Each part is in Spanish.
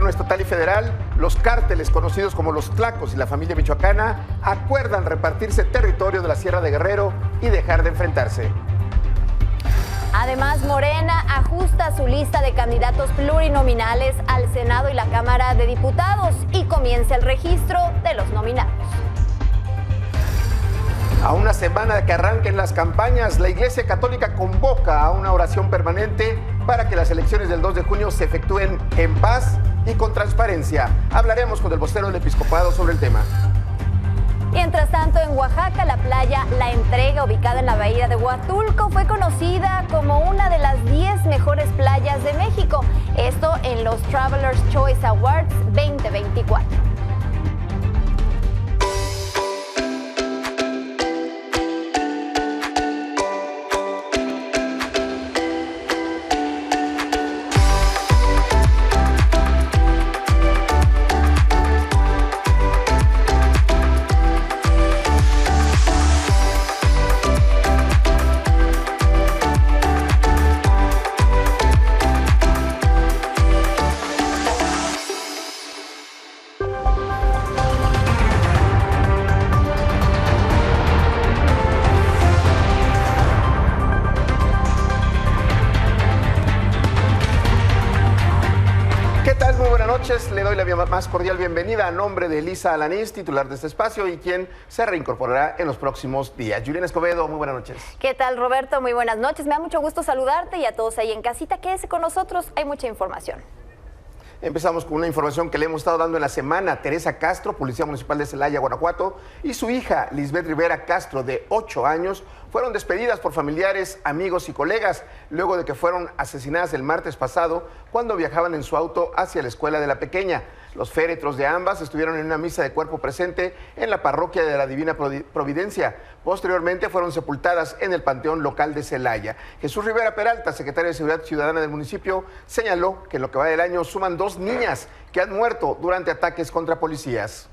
gobierno estatal y federal, los cárteles conocidos como los Tlacos y la familia michoacana acuerdan repartirse territorio de la Sierra de Guerrero y dejar de enfrentarse. Además, Morena ajusta su lista de candidatos plurinominales al Senado y la Cámara de Diputados y comienza el registro de los nominados. A una semana de que arranquen las campañas, la Iglesia Católica convoca a una oración permanente para que las elecciones del 2 de junio se efectúen en paz y con transparencia. Hablaremos con el vocero del episcopado sobre el tema. Mientras tanto, en Oaxaca, la playa La Entrega, ubicada en la bahía de Huatulco, fue conocida como una de las 10 mejores playas de México. Esto en los Travelers Choice Awards 2024. Le doy la más cordial bienvenida a nombre de Elisa Alanís, titular de este espacio y quien se reincorporará en los próximos días. Juliana Escobedo, muy buenas noches. ¿Qué tal, Roberto? Muy buenas noches. Me da mucho gusto saludarte y a todos ahí en casita. Quédese con nosotros, hay mucha información. Empezamos con una información que le hemos estado dando en la semana. Teresa Castro, policía municipal de Celaya, Guanajuato, y su hija, Lisbeth Rivera Castro, de 8 años, fueron despedidas por familiares, amigos y colegas, luego de que fueron asesinadas el martes pasado cuando viajaban en su auto hacia la escuela de la pequeña. Los féretros de ambas estuvieron en una misa de cuerpo presente en la parroquia de la Divina Providencia. Posteriormente fueron sepultadas en el panteón local de Celaya. Jesús Rivera Peralta, secretario de Seguridad Ciudadana del municipio, señaló que en lo que va del año suman 2 niñas que han muerto durante ataques contra policías.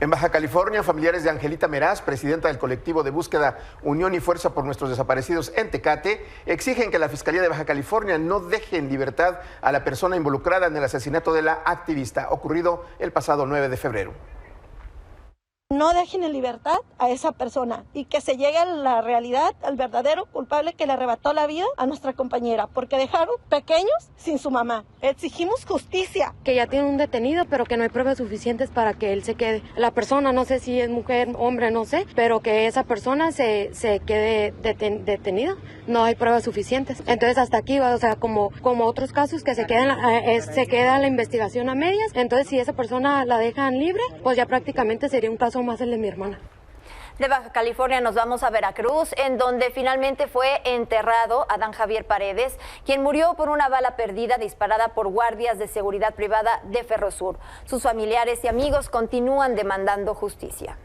En Baja California, familiares de Angelita Meraz, presidenta del colectivo de búsqueda Unión y Fuerza por Nuestros Desaparecidos en Tecate, exigen que la Fiscalía de Baja California no deje en libertad a la persona involucrada en el asesinato de la activista ocurrido el pasado 9 de febrero. No dejen en libertad a esa persona y que se llegue a la realidad, al verdadero culpable que le arrebató la vida a nuestra compañera, porque dejaron pequeños sin su mamá. Exigimos justicia. Que ya tiene un detenido, pero que no hay pruebas suficientes para que él se quede. La persona, no sé si es mujer, hombre, no sé, pero que esa persona se quede detenida. No hay pruebas suficientes. Entonces hasta aquí va, o sea, como otros casos que se queda la investigación a medias. Entonces si esa persona la dejan libre, pues ya prácticamente sería un caso más el de mi hermana. De Baja California nos vamos a Veracruz, en donde finalmente fue enterrado Adán Javier Paredes, quien murió por una bala perdida disparada por guardias de seguridad privada de Ferrosur. Sus familiares y amigos continúan demandando justicia.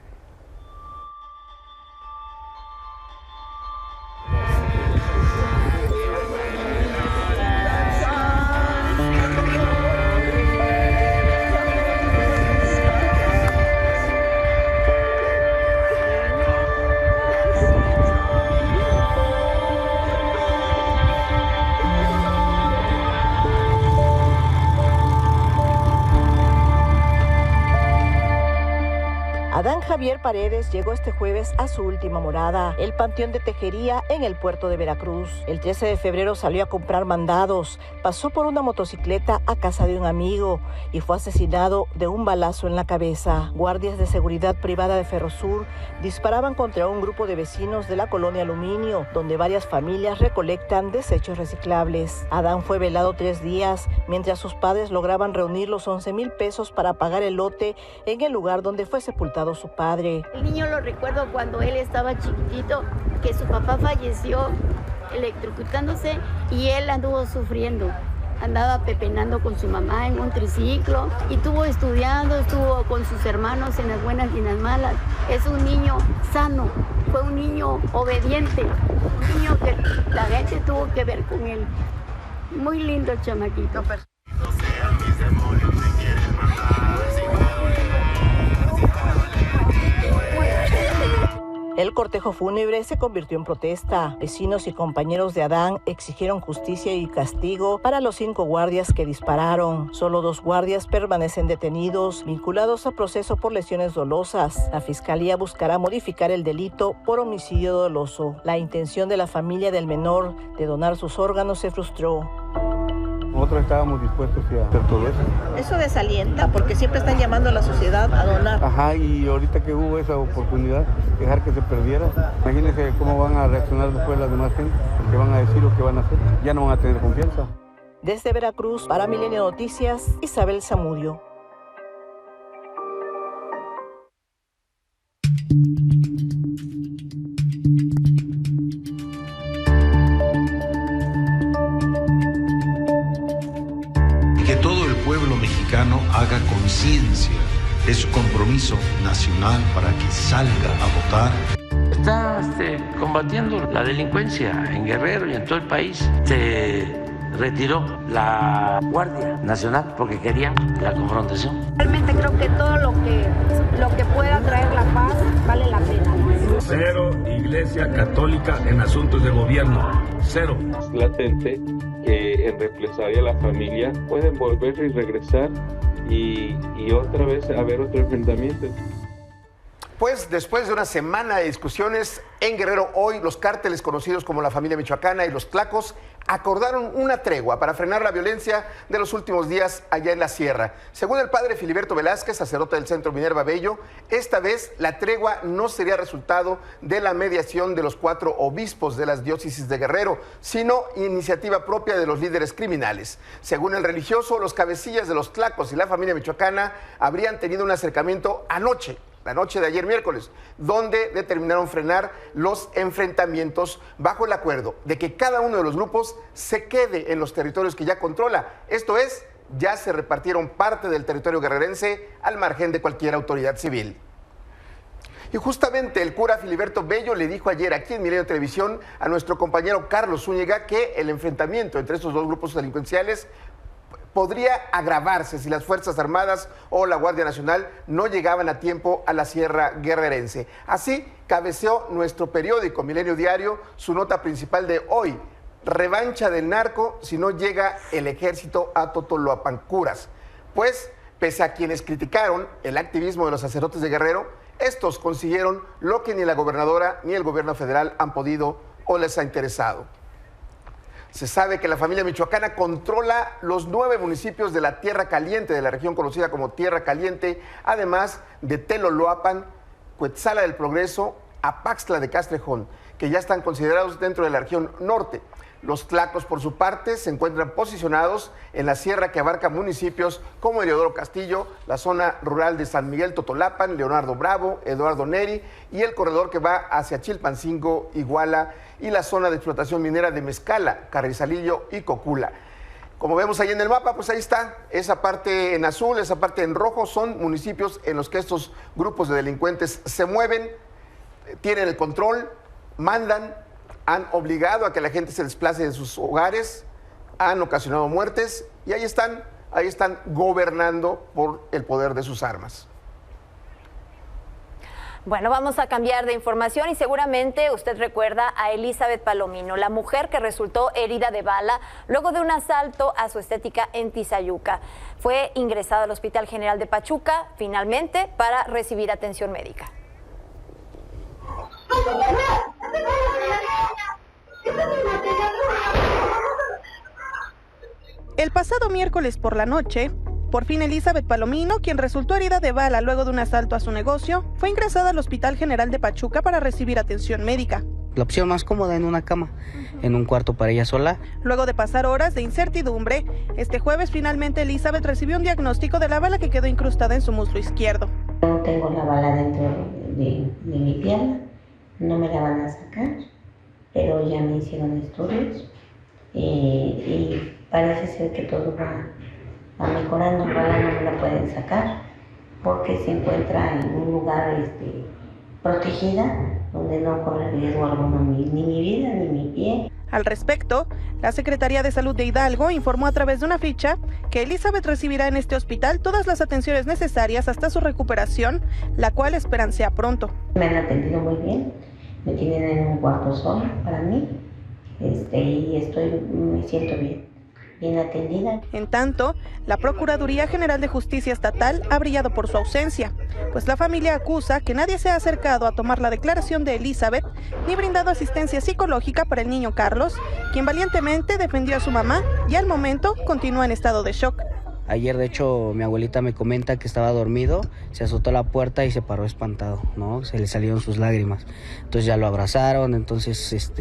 Adán Javier Paredes llegó este jueves a su última morada, el Panteón de Tejería en el puerto de Veracruz. El 13 de febrero salió a comprar mandados, pasó por una motocicleta a casa de un amigo y fue asesinado de un balazo en la cabeza. Guardias de seguridad privada de Ferrosur disparaban contra un grupo de vecinos de la colonia Aluminio, donde varias familias recolectan desechos reciclables. Adán fue velado 3 días, mientras sus padres lograban reunir los 11,000 pesos para pagar el lote en el lugar donde fue sepultado su padre. El niño lo recuerdo cuando él estaba chiquitito, que su papá falleció electrocutándose y él anduvo sufriendo. andaba pepenando con su mamá en un triciclo y estuvo estudiando, estuvo con sus hermanos en las buenas y en las malas. Es un niño sano, fue un niño obediente, un niño que la gente tuvo que ver con él. Muy lindo el chamaquito. El cortejo fúnebre se convirtió en protesta. Vecinos y compañeros de Adán exigieron justicia y castigo para los 5 guardias que dispararon. Solo 2 guardias permanecen detenidos, vinculados a proceso por lesiones dolosas. La fiscalía buscará modificar el delito por homicidio doloso. La intención de la familia del menor de donar sus órganos se frustró. Nosotros estábamos dispuestos a hacer todo eso. Eso desalienta porque siempre están llamando a la sociedad a donar. Ajá, y ahorita que hubo esa oportunidad, dejar que se perdiera, imagínense cómo van a reaccionar después las demás gente, qué van a decir o qué van a hacer. Ya no van a tener confianza. Desde Veracruz, para Milenio Noticias, Isabel Zamudio. Haga conciencia de su compromiso nacional para que salga a votar. Está combatiendo la delincuencia en Guerrero y en todo el país. Se retiró la Guardia Nacional porque querían la confrontación. Realmente creo que todo lo que pueda traer la paz vale la pena. Cero Iglesia Católica en asuntos de gobierno. Cero. Es latente que en represalia la familia pueden volver y regresar y otra vez haber otro enfrentamiento. Pues después de una semana de discusiones en Guerrero, hoy los cárteles conocidos como la Familia Michoacana y los Tlacos acordaron una tregua para frenar la violencia de los últimos días allá en la sierra. Según el padre Filiberto Velázquez, sacerdote del Centro Minerva Bello, esta vez la tregua no sería resultado de la mediación de los 4 obispos de las diócesis de Guerrero, sino iniciativa propia de los líderes criminales. Según el religioso, los cabecillas de los Tlacos y la Familia Michoacana habrían tenido un acercamiento anoche, la noche de ayer miércoles, donde determinaron frenar los enfrentamientos bajo el acuerdo de que cada uno de los grupos se quede en los territorios que ya controla. Esto es, ya se repartieron parte del territorio guerrerense al margen de cualquier autoridad civil. Y justamente el cura Filiberto Bello le dijo ayer aquí en Milenio Televisión a nuestro compañero Carlos Zúñiga que el enfrentamiento entre estos 2 grupos delincuenciales podría agravarse si las Fuerzas Armadas o la Guardia Nacional no llegaban a tiempo a la sierra guerrerense. Así cabeceó nuestro periódico Milenio Diario su nota principal de hoy: revancha del narco si no llega el ejército a Totolapancuras. Pues, pese a quienes criticaron el activismo de los sacerdotes de Guerrero, estos consiguieron lo que ni la gobernadora ni el gobierno federal han podido o les ha interesado. Se sabe que la Familia Michoacana controla los 9 municipios de la Tierra Caliente, de la región conocida como Tierra Caliente, además de Teloloapan, Cuetzala del Progreso, Apaxtla de Castrejón, que ya están considerados dentro de la región norte. Los Tlacos, por su parte, se encuentran posicionados en la sierra que abarca municipios como Eleodoro Castillo, la zona rural de San Miguel Totolapan, Leonardo Bravo, Eduardo Neri y el corredor que va hacia Chilpancingo, Iguala y la zona de explotación minera de Mezcala, Carrizalillo y Cocula. Como vemos ahí en el mapa, pues ahí está, esa parte en azul, esa parte en rojo, son municipios en los que estos grupos de delincuentes se mueven, tienen el control, mandan, han obligado a que la gente se desplace de sus hogares, han ocasionado muertes y ahí están gobernando por el poder de sus armas. Bueno, vamos a cambiar de información y seguramente usted recuerda a Elizabeth Palomino, la mujer que resultó herida de bala luego de un asalto a su estética en Tizayuca. Fue ingresada al Hospital General de Pachuca, finalmente, para recibir atención médica. El pasado miércoles por la noche, por fin Elizabeth Palomino, quien resultó herida de bala luego de un asalto a su negocio, fue ingresada al Hospital General de Pachuca para recibir atención médica. La opción más cómoda en una cama, en un cuarto para ella sola. Luego de pasar horas de incertidumbre, este jueves finalmente Elizabeth recibió un diagnóstico de la bala que quedó incrustada en su muslo izquierdo. No tengo la bala dentro de mi pierna, no me la van a sacar, pero ya me hicieron estudios y parece ser que todo va mejorando. Ojalá no me la pueden sacar porque se encuentra en un lugar protegida donde no corre riesgo alguno ni mi vida ni mi pie. Al respecto, la Secretaría de Salud de Hidalgo informó a través de una ficha que Elizabeth recibirá en este hospital todas las atenciones necesarias hasta su recuperación, la cual esperan sea pronto. Me han atendido muy bien, me tienen en un cuarto solo para mí y me siento bien atendida. En tanto, la Procuraduría General de Justicia Estatal ha brillado por su ausencia, pues la familia acusa que nadie se ha acercado a tomar la declaración de Elizabeth ni brindado asistencia psicológica para el niño Carlos, quien valientemente defendió a su mamá y al momento continúa en estado de shock. Ayer, de hecho, mi abuelita me comenta que estaba dormido, se azotó la puerta y se paró espantado, ¿no? Se le salieron sus lágrimas. Entonces ya lo abrazaron, entonces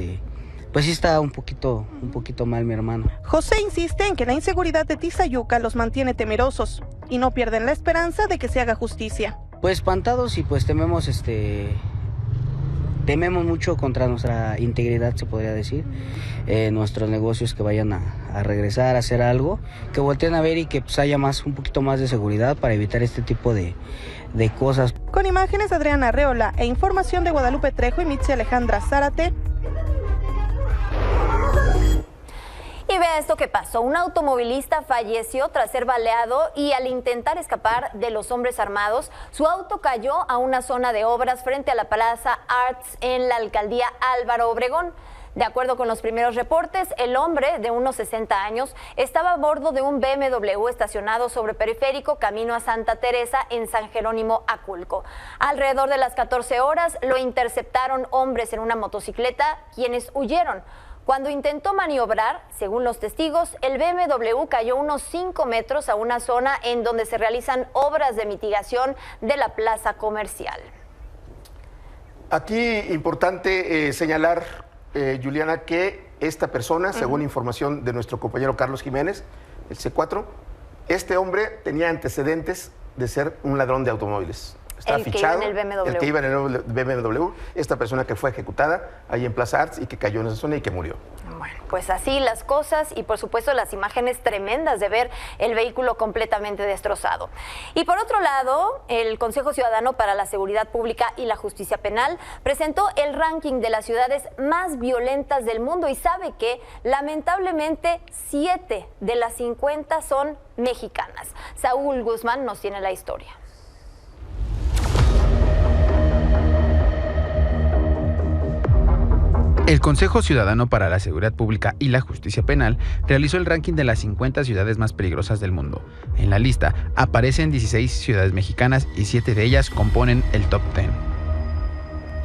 pues sí está un poquito mal mi hermano. José insiste en que la inseguridad de Tizayuca los mantiene temerosos y no pierden la esperanza de que se haga justicia. Pues espantados y pues tememos mucho contra nuestra integridad, se podría decir. Nuestros negocios que vayan a regresar, a hacer algo, que volteen a ver y que pues haya un poquito más de seguridad para evitar este tipo de cosas. Con imágenes de Adriana Arreola e información de Guadalupe Trejo y Mitzi Alejandra Zárate. Y vea esto que pasó. Un automovilista falleció tras ser baleado y al intentar escapar de los hombres armados, su auto cayó a una zona de obras frente a la Plaza Arts en la alcaldía Álvaro Obregón. De acuerdo con los primeros reportes, el hombre de unos 60 años estaba a bordo de un BMW estacionado sobre Periférico camino a Santa Teresa en San Jerónimo, Aculco. Alrededor de las 14 horas lo interceptaron hombres en una motocicleta, quienes huyeron. Cuando intentó maniobrar, según los testigos, el BMW cayó unos 5 metros a una zona en donde se realizan obras de mitigación de la plaza comercial. Aquí importante señalar, Juliana, que esta persona, según información de nuestro compañero Carlos Jiménez, el C4, este hombre tenía antecedentes de ser un ladrón de automóviles. Está fichado, el que iba en el BMW, esta persona que fue ejecutada ahí en Plaza Arts y que cayó en esa zona y que murió. Bueno, pues así las cosas y por supuesto las imágenes tremendas de ver el vehículo completamente destrozado. Y por otro lado, el Consejo Ciudadano para la Seguridad Pública y la Justicia Penal presentó el ranking de las ciudades más violentas del mundo y sabe que lamentablemente 7 de las 50 son mexicanas. Saúl Guzmán nos tiene la historia. El Consejo Ciudadano para la Seguridad Pública y la Justicia Penal realizó el ranking de las 50 ciudades más peligrosas del mundo. En la lista aparecen 16 ciudades mexicanas y 7 de ellas componen el top 10.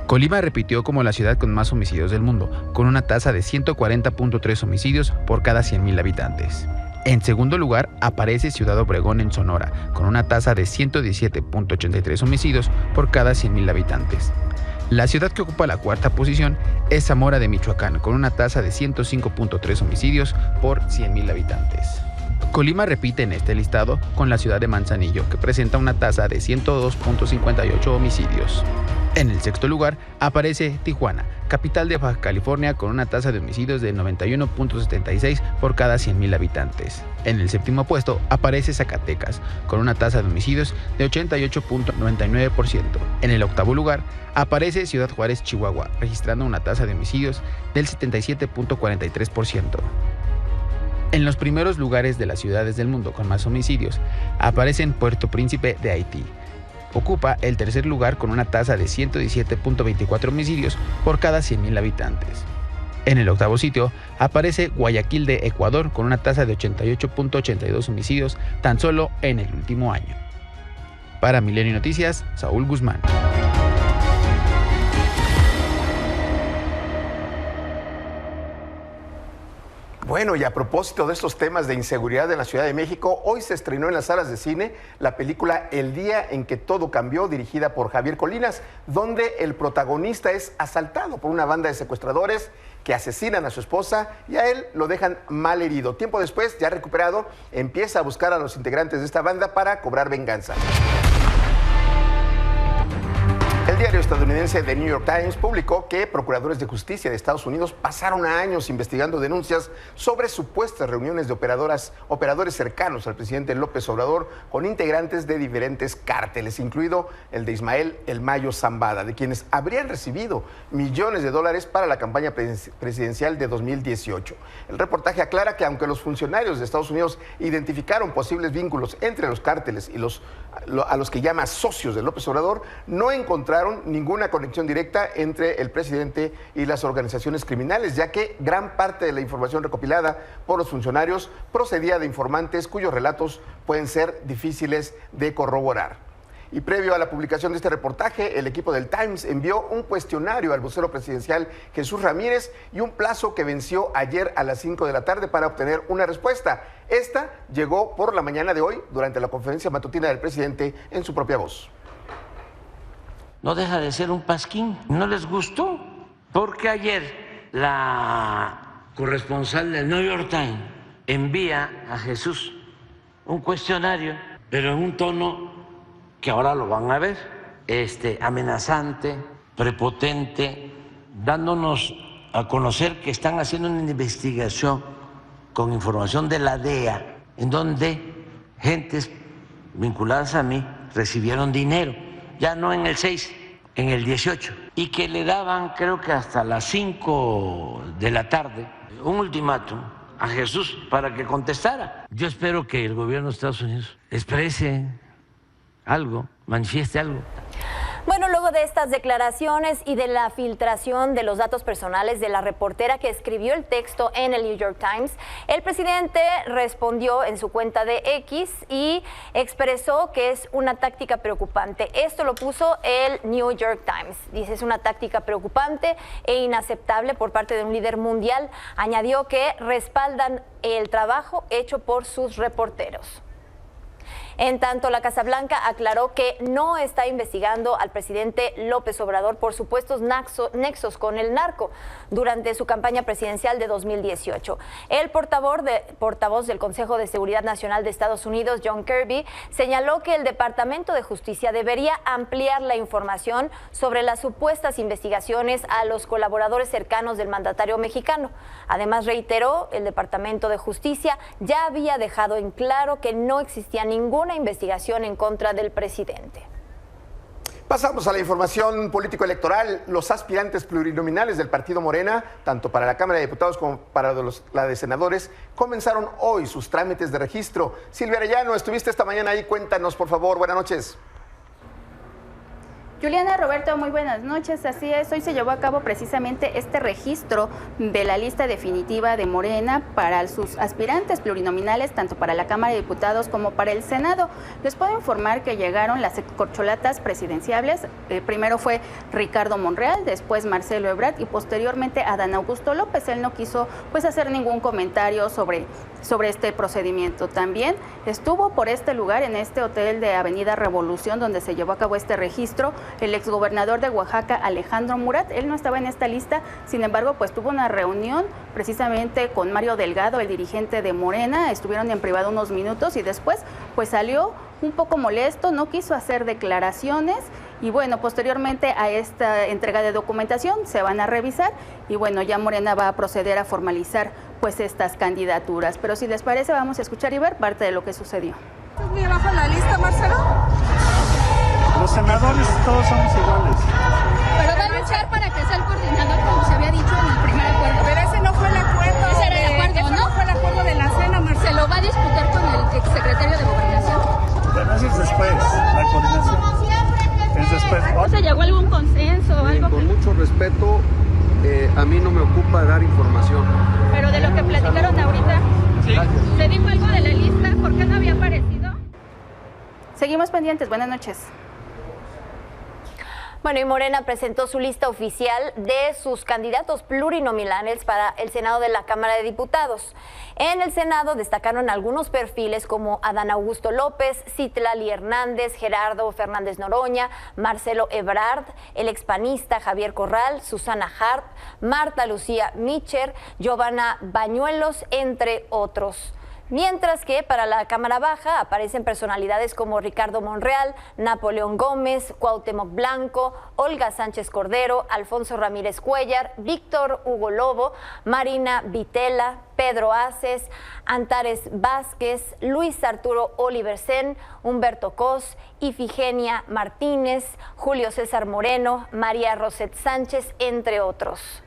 Colima repitió como la ciudad con más homicidios del mundo, con una tasa de 140.3 homicidios por cada 100.000 habitantes. En segundo lugar aparece Ciudad Obregón en Sonora, con una tasa de 117.83 homicidios por cada 100.000 habitantes. La ciudad que ocupa la cuarta posición es Zamora de Michoacán, con una tasa de 105.3 homicidios por 100.000 habitantes. Colima repite en este listado con la ciudad de Manzanillo, que presenta una tasa de 102.58 homicidios. En el sexto lugar aparece Tijuana, capital de Baja California, con una tasa de homicidios de 91.76 por cada 100.000 habitantes. En el séptimo puesto aparece Zacatecas, con una tasa de homicidios de 88.99%. En el octavo lugar aparece Ciudad Juárez, Chihuahua, registrando una tasa de homicidios del 77.43%. En los primeros lugares de las ciudades del mundo con más homicidios aparecen Puerto Príncipe de Haití. Ocupa el tercer lugar con una tasa de 117.24 homicidios por cada 100.000 habitantes. En el octavo sitio aparece Guayaquil de Ecuador con una tasa de 88.82 homicidios tan solo en el último año. Para Milenio Noticias, Saúl Guzmán. Bueno, y a propósito de estos temas de inseguridad en la Ciudad de México, hoy se estrenó en las salas de cine la película El día en que todo cambió, dirigida por Javier Colinas, donde el protagonista es asaltado por una banda de secuestradores que asesinan a su esposa y a él lo dejan mal herido. Tiempo después, ya recuperado, empieza a buscar a los integrantes de esta banda para cobrar venganza. El diario estadounidense The New York Times publicó que procuradores de justicia de Estados Unidos pasaron años investigando denuncias sobre supuestas reuniones de operadores cercanos al presidente López Obrador con integrantes de diferentes cárteles, incluido el de Ismael El Mayo Zambada, de quienes habrían recibido millones de dólares para la campaña presidencial de 2018. El reportaje aclara que aunque los funcionarios de Estados Unidos identificaron posibles vínculos entre los cárteles y a los que llama socios de López Obrador, no encontraron ninguna conexión directa entre el presidente y las organizaciones criminales, ya que gran parte de la información recopilada por los funcionarios procedía de informantes cuyos relatos pueden ser difíciles de corroborar. Y previo a la publicación de este reportaje, el equipo del Times envió un cuestionario al vocero presidencial Jesús Ramírez y un plazo que venció ayer a las 5 de la tarde para obtener una respuesta. Esta llegó por la mañana de hoy durante la conferencia matutina del presidente en su propia voz. No deja de ser un pasquín. No les gustó porque ayer la corresponsal del New York Times envía a Jesús un cuestionario, pero en un tono que ahora lo van a ver, amenazante, prepotente, dándonos a conocer que están haciendo una investigación con información de la DEA, en donde gentes vinculadas a mí recibieron dinero, ya no en el 6, en el 18, y que le daban, creo que hasta las 5 de la tarde, un ultimátum a Jesús para que contestara. Yo espero que el gobierno de Estados Unidos exprese algo, manifieste algo. Bueno, luego de estas declaraciones y de la filtración de los datos personales de la reportera que escribió el texto en el New York Times, el presidente respondió en su cuenta de X y expresó que es una táctica preocupante. Esto lo puso el New York Times. Dice, es una táctica preocupante e inaceptable por parte de un líder mundial. Añadió que respaldan el trabajo hecho por sus reporteros. En tanto, la Casa Blanca aclaró que no está investigando al presidente López Obrador por supuestos nexos con el narco durante su campaña presidencial de 2018. El portavoz del Consejo de Seguridad Nacional de Estados Unidos, John Kirby, señaló que el Departamento de Justicia debería ampliar la información sobre las supuestas investigaciones a los colaboradores cercanos del mandatario mexicano. Además, reiteró, el Departamento de Justicia ya había dejado en claro que no existía ninguna investigación en contra del presidente. Pasamos a la información político-electoral. Los aspirantes plurinominales del partido Morena, tanto para la Cámara de Diputados como para la de Senadores, comenzaron hoy sus trámites de registro. Silvia Arellano, estuviste esta mañana ahí, cuéntanos por favor, buenas noches. Juliana, Roberto, muy buenas noches. Así es, hoy se llevó a cabo precisamente este registro de la lista definitiva de Morena para sus aspirantes plurinominales, tanto para la Cámara de Diputados como para el Senado. Les puedo informar que llegaron las corcholatas presidenciables. Primero fue Ricardo Monreal, después Marcelo Ebrard y posteriormente Adán Augusto López. Él no quiso hacer ningún comentario sobre este procedimiento. También estuvo por este lugar, en este hotel de Avenida Revolución, donde se llevó a cabo este registro, el exgobernador de Oaxaca, Alejandro Murat. Él no estaba en esta lista, sin embargo, tuvo una reunión precisamente con Mario Delgado, el dirigente de Morena. Estuvieron en privado unos minutos y después salió un poco molesto, no quiso hacer declaraciones y bueno, posteriormente a esta entrega de documentación se van a revisar y bueno, ya Morena va a proceder a formalizar estas candidaturas. Pero si les parece, vamos a escuchar y ver parte de lo que sucedió. ¿Estás muy abajo en la lista, Marcelo? Los senadores todos somos iguales. Pero va a luchar para que sea el coordinador, como se había dicho en el primer acuerdo. Pero ese no fue el acuerdo. Ese era el acuerdo, ¿no? No fue el acuerdo de la cena, Marcelo. ¿Se lo va a disputar con el exsecretario de Gobernación? Bueno, eso es después, la coordinación. Es después. ¿O se llegó a algún consenso o algo? Con mucho respeto, a mí no me ocupa dar información. Pero de lo que platicaron ahorita, ¿sí? ¿Se dijo algo de la lista? ¿Por qué no había aparecido? Seguimos pendientes. Buenas noches. Bueno, y Morena presentó su lista oficial de sus candidatos plurinominales para el Senado de la Cámara de Diputados. En el Senado destacaron algunos perfiles como Adán Augusto López, Citlali Hernández, Gerardo Fernández Noroña, Marcelo Ebrard, el expanista Javier Corral, Susana Harp, Marta Lucía Mitcher, Giovanna Bañuelos, entre otros. Mientras que para la Cámara Baja aparecen personalidades como Ricardo Monreal, Napoleón Gómez, Cuauhtémoc Blanco, Olga Sánchez Cordero, Alfonso Ramírez Cuellar, Víctor Hugo Lobo, Marina Vitela, Pedro Aces, Antares Vázquez, Luis Arturo Oliversen, Humberto Cos, Ifigenia Martínez, Julio César Moreno, María Rosette Sánchez, entre otros.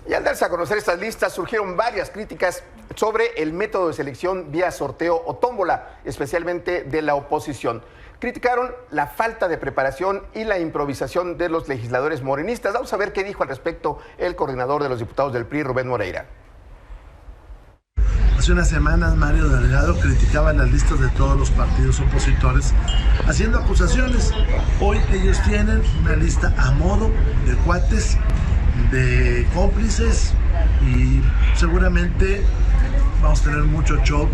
Y al darse a conocer estas listas surgieron varias críticas sobre el método de selección vía sorteo o tómbola, especialmente de la oposición. Criticaron la falta de preparación y la improvisación de los legisladores morenistas. Vamos a ver qué dijo al respecto el coordinador de los diputados del PRI, Rubén Moreira. Hace unas semanas Mario Delgado criticaba las listas de todos los partidos opositores haciendo acusaciones. Hoy ellos tienen una lista a modo de cuates, de cómplices, y seguramente vamos a tener mucho show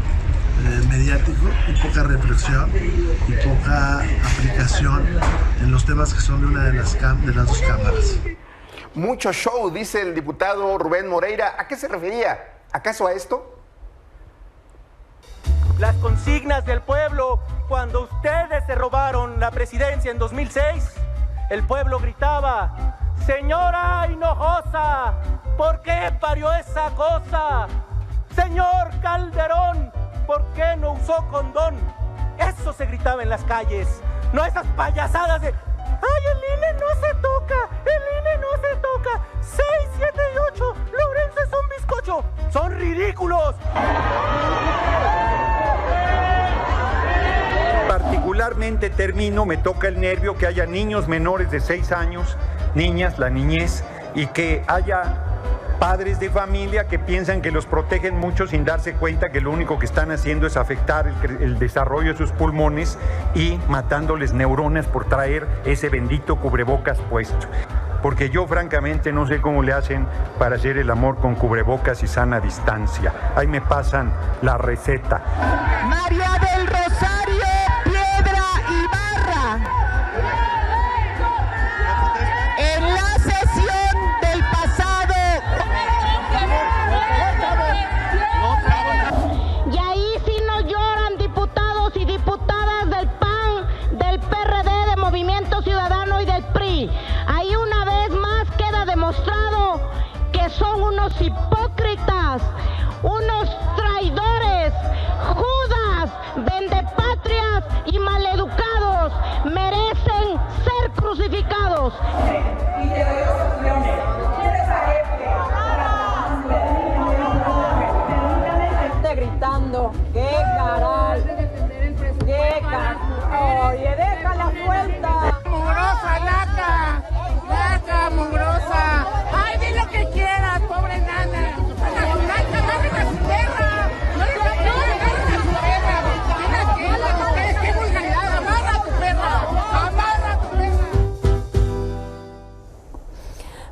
mediático y poca reflexión y poca aplicación en los temas que son de una de las dos cámaras. Mucho show, dice el diputado Rubén Moreira. ¿A qué se refería? ¿Acaso a esto? Las consignas del pueblo, cuando ustedes se robaron la presidencia en 2006, el pueblo gritaba: señora Hinojosa, ¿por qué parió esa cosa? Señor Calderón, ¿por qué no usó condón? Eso se gritaba en las calles, no esas payasadas de: ¡ay, el INE no se toca! ¡El INE no se toca! 6, 7 y 8, Lorenzo es un bizcocho. ¡Son ridículos! Particularmente me toca el nervio que haya niños menores de 6 años, niñas, la niñez, y que haya padres de familia que piensan que los protegen mucho sin darse cuenta que lo único que están haciendo es afectar el desarrollo de sus pulmones y matándoles neuronas por traer ese bendito cubrebocas puesto. Porque yo francamente no sé cómo le hacen para hacer el amor con cubrebocas y sana distancia. Ahí me pasan la receta. María del Rosario Piedra Ibarra. En la sesión del pasado. Y ahí sí no lloran diputados y diputadas del PAN, del PRD, de Movimiento Ciudadano y del PRI. Ahí una vez más queda demostrado que son unos hipócritas, unos traidores, judas, vendepatrias y maleducados. Merecen ser crucificados. Gritando, qué caray, qué caray, oye, déjala suelta. Mugrosa, lata, lata, mugrosa. Ay, di lo que quieras, pobre nana. Lata, agarren a su perra. No le agarren a su perra. Qué vulgaridad, amarra a tu perra, amarra a tu perra.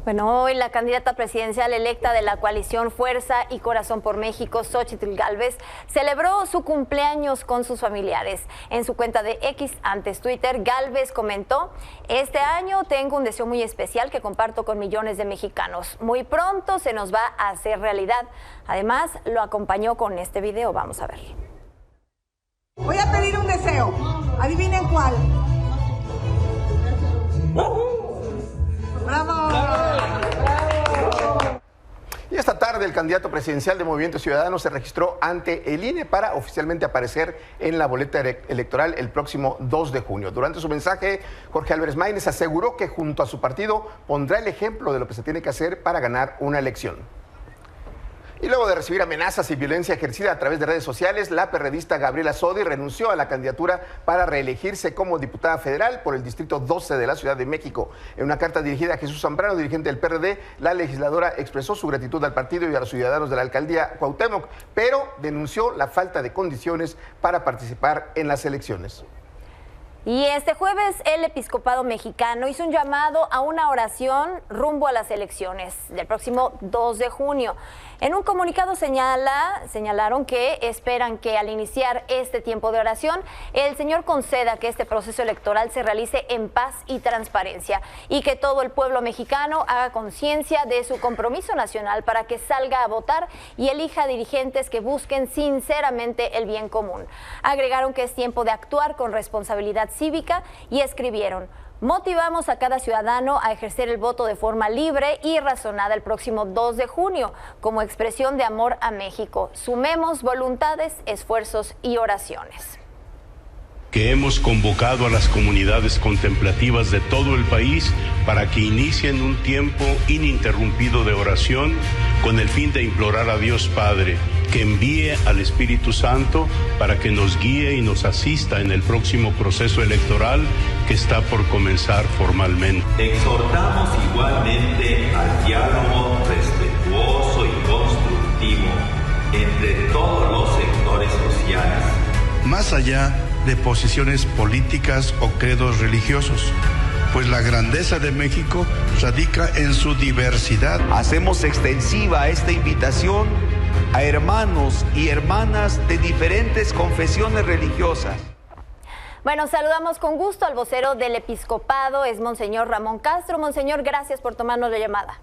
Bueno, hoy la candidata presidencial electa de la coalición Fuerza y Corazón por México, Xóchitl Gálvez, celebró su cumpleaños con sus familiares. En su cuenta de X, antes Twitter, Gálvez comentó: este año tengo un deseo muy especial que comparto con millones de mexicanos. Muy pronto se nos va a hacer realidad. Además, lo acompañó con este video. Vamos a ver. Voy a pedir un deseo. Adivinen cuál. ¡Bravo! Y esta tarde el candidato presidencial de Movimiento Ciudadano se registró ante el INE para oficialmente aparecer en la boleta electoral el próximo 2 de junio. Durante su mensaje, Jorge Álvarez Maínez aseguró que junto a su partido pondrá el ejemplo de lo que se tiene que hacer para ganar una elección. Y luego de recibir amenazas y violencia ejercida a través de redes sociales, la perredista Gabriela Sodi renunció a la candidatura para reelegirse como diputada federal por el Distrito 12 de la Ciudad de México. En una carta dirigida a Jesús Zambrano, dirigente del PRD, la legisladora expresó su gratitud al partido y a los ciudadanos de la alcaldía Cuauhtémoc, pero denunció la falta de condiciones para participar en las elecciones. Y este jueves el episcopado mexicano hizo un llamado a una oración rumbo a las elecciones del próximo 2 de junio. En un comunicado señalaron que esperan que al iniciar este tiempo de oración, el Señor conceda que este proceso electoral se realice en paz y transparencia y que todo el pueblo mexicano haga conciencia de su compromiso nacional para que salga a votar y elija dirigentes que busquen sinceramente el bien común. Agregaron que es tiempo de actuar con responsabilidad cívica y escribieron: motivamos a cada ciudadano a ejercer el voto de forma libre y razonada el próximo 2 de junio como expresión de amor a México. Sumemos voluntades, esfuerzos y oraciones. Que hemos convocado a las comunidades contemplativas de todo el país para que inicien un tiempo ininterrumpido de oración con el fin de implorar a Dios Padre que envíe al Espíritu Santo para que nos guíe y nos asista en el próximo proceso electoral que está por comenzar formalmente. Exhortamos igualmente al diálogo respetuoso y constructivo entre todos los sectores sociales. Más allá de posiciones políticas o credos religiosos, pues la grandeza de México radica en su diversidad. Hacemos extensiva esta invitación a hermanos y hermanas de diferentes confesiones religiosas. Bueno, saludamos con gusto al vocero del episcopado, es Monseñor Ramón Castro. Monseñor, gracias por tomarnos la llamada.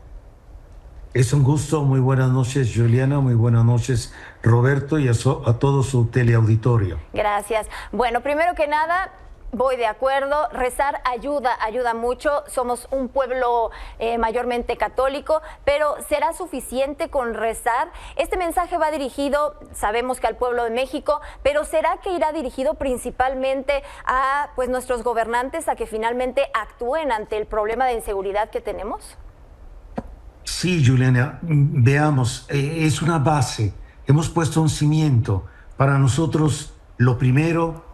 Es un gusto, muy buenas noches Juliana, muy buenas noches Roberto y a todo su teleauditorio. Gracias. Bueno, primero que nada, voy de acuerdo, rezar ayuda mucho, somos un pueblo mayormente católico, pero ¿será suficiente con rezar? Este mensaje va dirigido, sabemos que al pueblo de México, pero ¿será que irá dirigido principalmente a nuestros gobernantes a que finalmente actúen ante el problema de inseguridad que tenemos? Sí, Juliana, veamos, es una base, hemos puesto un cimiento. Para nosotros lo primero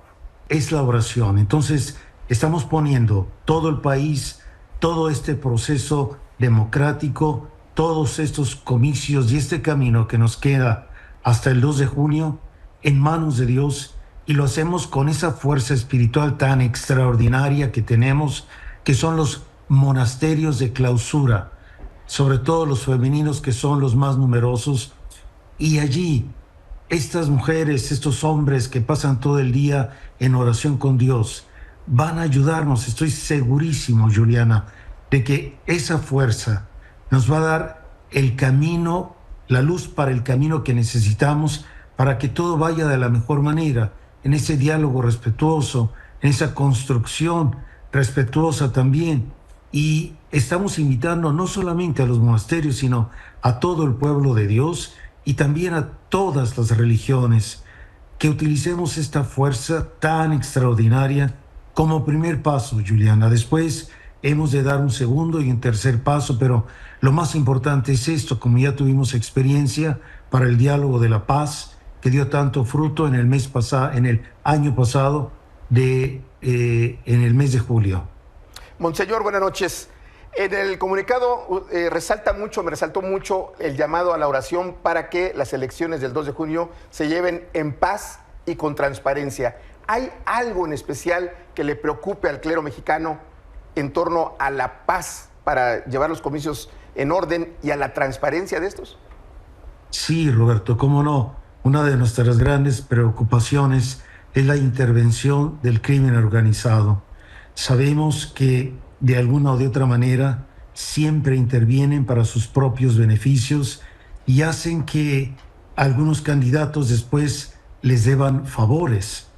es la oración. Entonces estamos poniendo todo el país, todo este proceso democrático, todos estos comicios y este camino que nos queda hasta el 2 de junio en manos de Dios, y lo hacemos con esa fuerza espiritual tan extraordinaria que tenemos, que son los monasterios de clausura, sobre todo los femeninos, que son los más numerosos, y allí estas mujeres, estos hombres que pasan todo el día en oración con Dios, van a ayudarnos. Estoy segurísimo, Juliana, de que esa fuerza nos va a dar el camino, la luz para el camino que necesitamos para que todo vaya de la mejor manera, en ese diálogo respetuoso, en esa construcción respetuosa también. Y estamos invitando no solamente a los monasterios, sino a todo el pueblo de Dios y también a todas las religiones, que utilicemos esta fuerza tan extraordinaria como primer paso, Juliana. Después hemos de dar un segundo y un tercer paso, pero lo más importante es esto, como ya tuvimos experiencia para el diálogo de la paz, que dio tanto fruto en el año pasado, en el mes de julio. Monseñor, buenas noches. En el comunicado me resaltó mucho el llamado a la oración para que las elecciones del 2 de junio se lleven en paz y con transparencia. ¿Hay algo en especial que le preocupe al clero mexicano en torno a la paz para llevar los comicios en orden y a la transparencia de estos? Sí, Roberto, cómo no. Una de nuestras grandes preocupaciones es la intervención del crimen organizado. Sabemos que de alguna o de otra manera siempre intervienen para sus propios beneficios y hacen que algunos candidatos después les deban favores,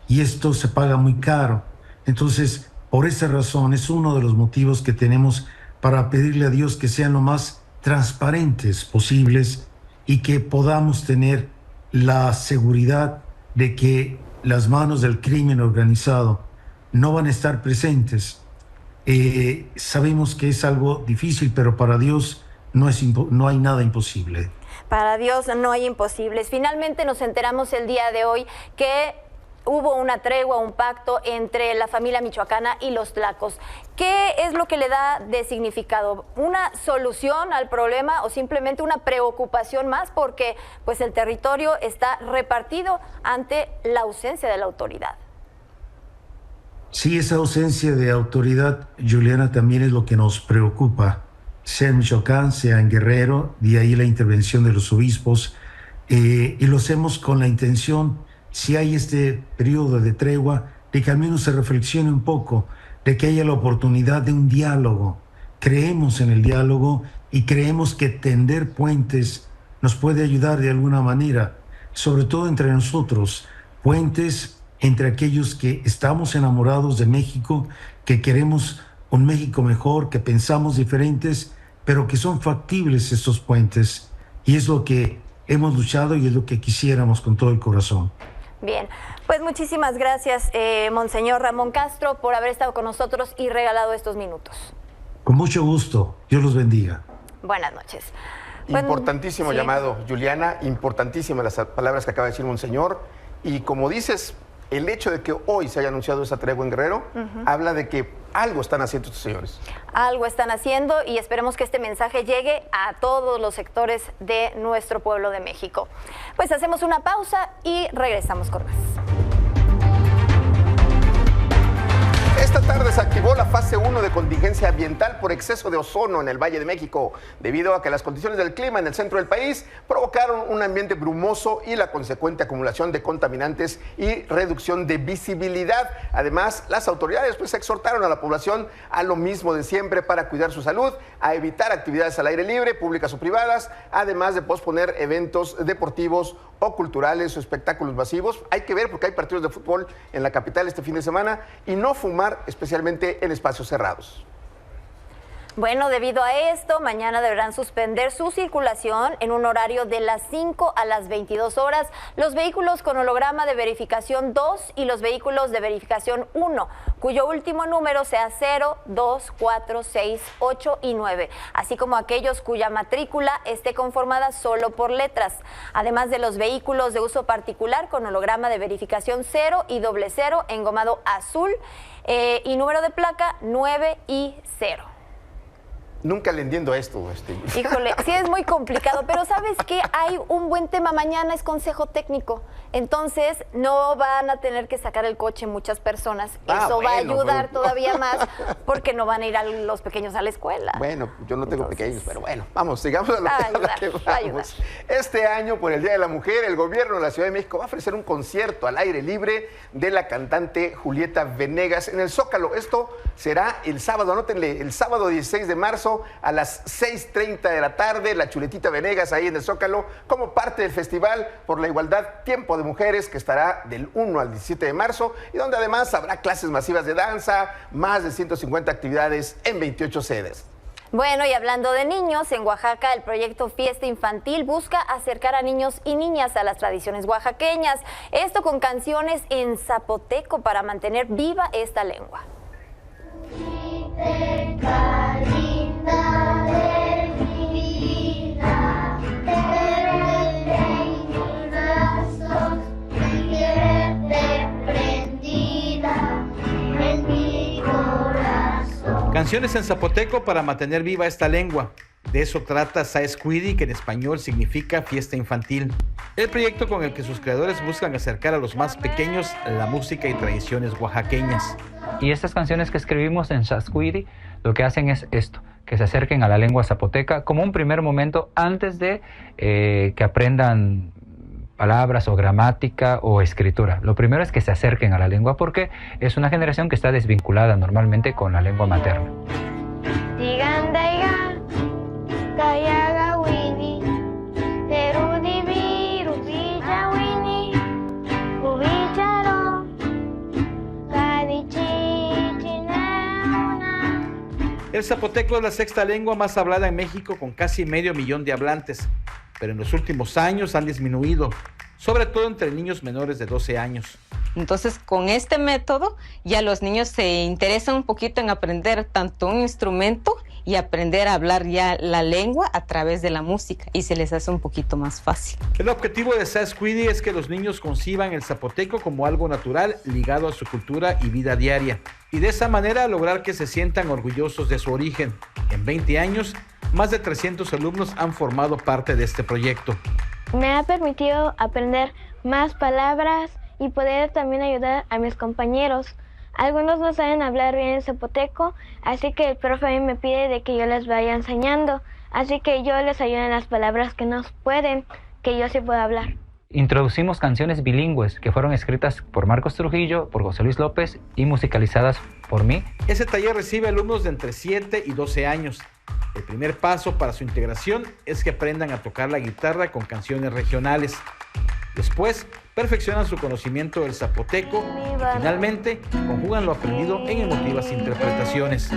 y esto se paga muy caro. Entonces, por esa razón es uno de los motivos que tenemos para pedirle a Dios que sean lo más transparentes posibles y que podamos tener la seguridad de que las manos del crimen organizado no van a estar presentes. Sabemos que es algo difícil, pero para Dios no hay nada imposible. Para Dios no hay imposibles. Finalmente nos enteramos el día de hoy que hubo una tregua, un pacto entre la familia michoacana y los tlacos. ¿Qué es lo que le da de significado? ¿Una solución al problema o simplemente una preocupación más? Porque pues el territorio está repartido ante la ausencia de la autoridad. Sí, esa ausencia de autoridad, Juliana, también es lo que nos preocupa, sea en Michoacán, sea en Guerrero, de ahí la intervención de los obispos, y lo hacemos con la intención, si hay este periodo de tregua, de que al menos se reflexione un poco, de que haya la oportunidad de un diálogo. Creemos en el diálogo y creemos que tender puentes nos puede ayudar de alguna manera, sobre todo entre nosotros, puentes entre aquellos que estamos enamorados de México, que queremos un México mejor, que pensamos diferentes, pero que son factibles estos puentes. Y es lo que hemos luchado y es lo que quisiéramos con todo el corazón. Bien, pues muchísimas gracias, Monseñor Ramón Castro, por haber estado con nosotros y regalado estos minutos. Con mucho gusto. Dios los bendiga. Buenas noches. Importantísimo llamado, Juliana, importantísimas las palabras que acaba de decir Monseñor. Y como dices, el hecho de que hoy se haya anunciado esa tregua en Guerrero, habla de que algo están haciendo estos señores. Algo están haciendo y esperemos que este mensaje llegue a todos los sectores de nuestro pueblo de México. Pues hacemos una pausa y regresamos con más. Esta tarde se activó la fase 1 de contingencia ambiental por exceso de ozono en el Valle de México, debido a que las condiciones del clima en el centro del país provocaron un ambiente brumoso y la consecuente acumulación de contaminantes y reducción de visibilidad. Además, las autoridades exhortaron a la población a lo mismo de siempre para cuidar su salud, a evitar actividades al aire libre, públicas o privadas, además de posponer eventos deportivos o culturales o espectáculos masivos. Hay que ver porque hay partidos de fútbol en la capital este fin de semana y no fumar, especialmente en espacios cerrados. Bueno, debido a esto, mañana deberán suspender su circulación en un horario de las 5 a las 22 horas los vehículos con holograma de verificación 2 y los vehículos de verificación 1, cuyo último número sea 0, 2, 4, 6, 8 y 9, así como aquellos cuya matrícula esté conformada solo por letras, además de los vehículos de uso particular con holograma de verificación 0 y 00 engomado azul y número de placa 9 y 0. Nunca le entiendo esto. Híjole, sí es muy complicado, pero ¿sabes qué? Hay un buen tema. Mañana es consejo técnico, entonces no van a tener que sacar el coche muchas personas. Eso va a ayudar todavía más, porque no van a ir a los pequeños a la escuela. Bueno, yo no tengo pequeños, pero bueno, vamos, sigamos a lo que vamos. Este año, por el Día de la Mujer, el gobierno de la Ciudad de México va a ofrecer un concierto al aire libre de la cantante Julieta Venegas en el Zócalo. Esto será el sábado, anótenle, el sábado 16 de marzo a las 6:30 de la tarde, la Chuletita Venegas ahí en el Zócalo, como parte del Festival por la Igualdad Tiempo de Mujeres, que estará del 1 al 17 de marzo, y donde además habrá clases masivas de danza, más de 150 actividades en 28 sedes. Bueno, y hablando de niños, en Oaxaca el proyecto Fiesta Infantil busca acercar a niños y niñas a las tradiciones oaxaqueñas, esto con canciones en zapoteco para mantener viva esta lengua. Canciones en zapoteco para mantener viva esta lengua. De eso trata Saescuidi, que en español significa fiesta infantil. El proyecto con el que sus creadores buscan acercar a los más pequeños la música y tradiciones oaxaqueñas. Y estas canciones que escribimos en Saescuidi lo que hacen es esto, que se acerquen a la lengua zapoteca como un primer momento antes de que aprendan palabras o gramática o escritura. Lo primero es que se acerquen a la lengua porque es una generación que está desvinculada normalmente con la lengua materna. El zapoteco es la sexta lengua más hablada en México con casi 500,000 de hablantes, pero en los últimos años han disminuido, sobre todo entre niños menores de 12 años. Entonces, con este método ya los niños se interesan un poquito en aprender tanto un instrumento y aprender a hablar ya la lengua a través de la música y se les hace un poquito más fácil. El objetivo de Saescuidi es que los niños conciban el zapoteco como algo natural ligado a su cultura y vida diaria y de esa manera lograr que se sientan orgullosos de su origen. En 20 años, más de 300 alumnos han formado parte de este proyecto. Me ha permitido aprender más palabras y poder también ayudar a mis compañeros Algunos no saben hablar bien el zapoteco, así que el profe a mí me pide de que yo les vaya enseñando. Así que yo les ayudo en las palabras que no pueden, que yo sí puedo hablar. Introducimos canciones bilingües que fueron escritas por Marcos Trujillo, por José Luis López y musicalizadas por mí. Ese taller recibe alumnos de entre 7 y 12 años. El primer paso para su integración es que aprendan a tocar la guitarra con canciones regionales. Después, perfeccionan su conocimiento del zapoteco y finalmente conjugan lo aprendido en emotivas interpretaciones.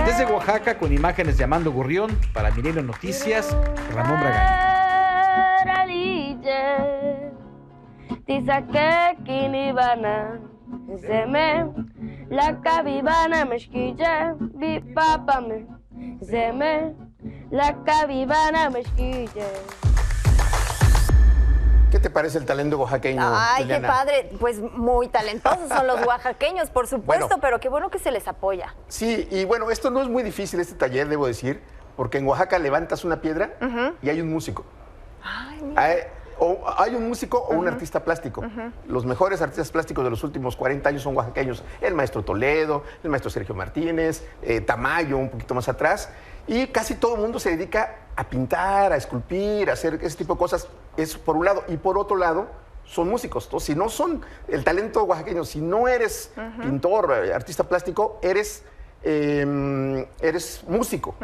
Desde Oaxaca, con imágenes de Amando Gurrión, para Milenio Noticias, Ramón Bragaño. ¿Qué te parece el talento oaxaqueño? Ay, Juliana? qué padre. Pues muy talentosos son los oaxaqueños, por supuesto, Bueno. pero qué bueno que se les apoya. Sí, y bueno, esto no es muy difícil, este taller, debo decir, porque en Oaxaca levantas una piedra y hay un músico. Hay un músico o un artista plástico. Los mejores artistas plásticos de los últimos 40 años son oaxaqueños. El maestro Toledo, el maestro Sergio Martínez, Tamayo, un poquito más atrás. Y casi todo el mundo se dedica a pintar, a esculpir, a hacer ese tipo de cosas. Eso por un lado. Y por otro lado, son músicos. Entonces, si no son el talento oaxaqueño, si no eres pintor, artista plástico, eres músico.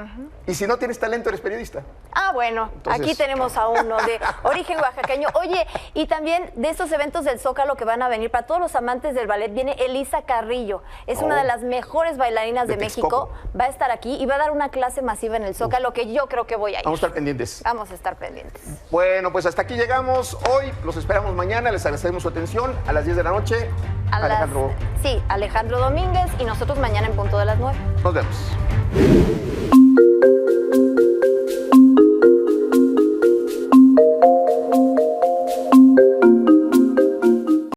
Y si no tienes talento, eres periodista. Ah, bueno, Entonces- aquí tenemos a uno de origen oaxaqueño. Oye, y también de estos eventos del Zócalo que van a venir, para todos los amantes del ballet, viene Elisa Carrillo. Es una de las mejores bailarinas de México. Va a estar aquí y va a dar una clase masiva en el Zócalo que yo creo que voy a ir. Vamos a estar pendientes. Vamos a estar pendientes. Bueno, pues hasta aquí llegamos hoy. Los esperamos mañana. Les agradecemos su atención. A las 10 de la noche. Alejandro. Sí, Alejandro Domínguez y nosotros mañana en punto de las 9. Nos vemos.